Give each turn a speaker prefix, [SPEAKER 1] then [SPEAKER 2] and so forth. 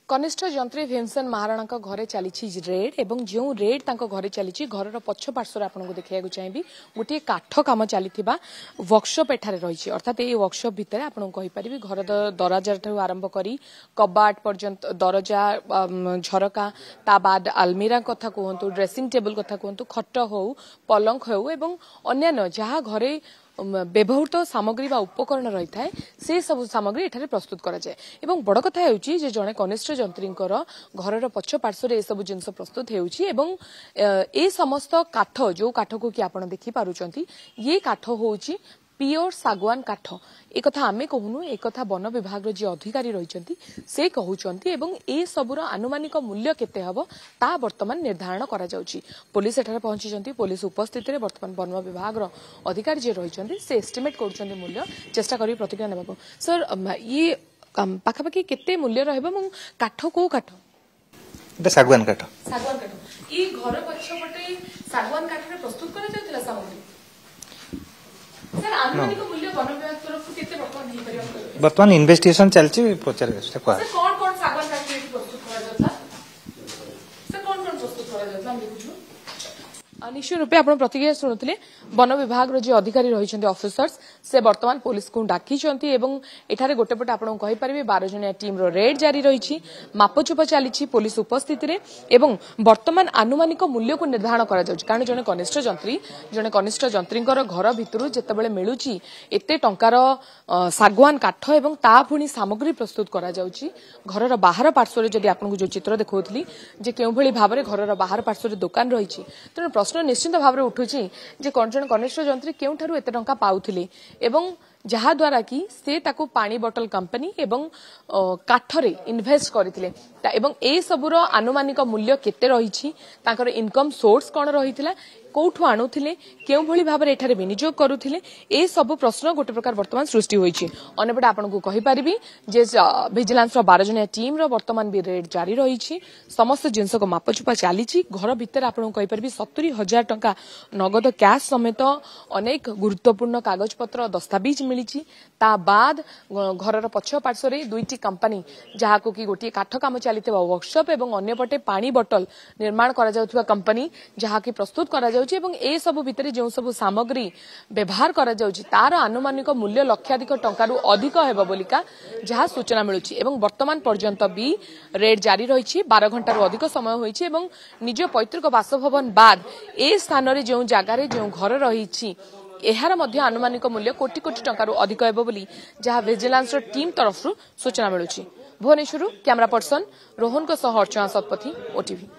[SPEAKER 1] कनिष्ठ जंत्री भीमसेन महाराणा घरे चली रेड एवं जो रेड घरे चली घर पछ पार्श्वर आपको देखा चाहिए गोटे काठ कम चली वर्कशॉप एठारे रही अर्थात ये वर्कशॉप भितर आपरी घर दरजा ठार आरंभ कर कबाट पर्यंत दरजा झरका ता बाद आलमीरा कथा कहतु ड्रेसिंग टेबल कथा कहतु खट हो पलंक हो एवं अन्य जहाँ घरे व्यवहृत सामग्री बा उपकरण रही थाए से सब सामग्री एठारे प्रस्तुत करा जाए एवं बड़ कथा हेउची जे जणे कनिष्ठ जंत्रींकर घरर पछ पार्श्वर ए सब जिंस प्रस्तुत हेउची एवं ए समस्त काठ जो काठ को कि आपण देखि पारुचंती ये काठ होउची प्योर सागवान काठ एक कथा आमे कहूनु एक कथा वन विभाग जी अधिकारी रही से कहउचंती एवं ए सबुर आनुमानिक मूल्य केते हबो ता वर्तमान निर्धारण करा जाउची पुलिस एठारे पहुंची पुलिस उपस्थित रे वर्तमान वन विभाग रो अधिकारी जे रही से एस्टिमेट करूचंती मूल्य चेष्टा करी प्रतिक्रिया नेबाको सर ये पाखापाखि केते मूल्य रहबो मु काठ को काठ
[SPEAKER 2] सागवान काठ
[SPEAKER 1] ई घर पछपटे सागवान काठ रे प्रस्तुत करा जाउतला सामग्री सर आनुमानिक मूल्य वन विभाग तरफ केते वर्तमान हे परियो
[SPEAKER 2] वर्तमान इन्वेस्टिगेशन चलची पचार
[SPEAKER 1] सर कोन सागवान काठ रे प्रस्तुत करा जाउतला सर कोन प्रस्तुत करा जाउतला हम देखुछु निश्चय रूपे आप प्रतिक्रिया शुणुते वन विभाग जी अधिकारी रही ऑफिसर्स से वर्तमान पुलिस को डाकी एठारे गोटे पटे आपको कहीपरि 12 जनिया टीम रो रेड जारी रही मापचुप चली पुलिस उपस्थित वर्तमान आनुमानिक मूल्य को निर्धारण करा कारण जने कनिष्ठ जंत्री घर भितर जितेबाला मिलूची एते टंकार सागवान काठ एवं ता पुणी सामग्री प्रस्तुत करा घर बाहर पार्श्वर जदि आपको जो चित्र देखौथली जे केउ भली भाबरे घर बाहर पार्श्वर दुकान रही तेणु प्रश्न निश्चित भाव में उठुची जे जन कनिष्ठ जंत्री केउठारु एते टंका पाउथिले एवं जहा द्वारा कि से ताकू पानी बोतल कंपनी एवं काठरे इन्वेस्ट करथिले एवं ए सबुर आनुमानिक मूल्य केते रहिछि ताकर इनकम सोर्स कोन रहिथिला कोठु आणुथिले केउ भली भाबरे एठारे विनियोग करूथिले ए सब प्रश्न गोटे प्रकार वर्तमान सृष्टि होईछि अनेपटे आपनको कहि परिबी जे विजिलेंस रो 12 जनिया टीम रो वर्तमान भी रेड जारी रहिछि समस्त जिंस को मापचुपा चालिछि घर भितर आपनको कहि परिबी 70,000 टंका नगद कैश समेत अनेक गुरुत्वपूर्ण कागज पत्र दस्तावेज मिलिछि ता बाद घरर पछ पार्श्वरे दुईटी कंपनी जहा को कि गोटी काठ काम चलितबा वर्कशॉप एवं अन्यपटे पानी बोतल निर्माण करा जाउथबा कंपनी जहा कि प्रस्तुत करा एवं ए सब भितर जो सब सामग्री व्यवहार करा जाउची तार आनुमानिक मूल्य लक्षाधिक टंकारु अधिक हेबो बोलिका जहा सूचना मिलुची एवं वर्तमान पर्यंत भी रेड जारी रही 12 घंटार अधिक समय होईची एवं निज पैतृक बासभवन बाद ए स्थान रे जो जगार जो घर रही एहार मध्य आनुमानिक मूल्य कोटी कोटी टंकारु अधिक हेबो बोली जहा विजिलेंस टीम तरफ सूचना मिलुची भुवनेश्वर कैमरा पर्सन रोहन को सह अर्चना सतपथी ओटीवी।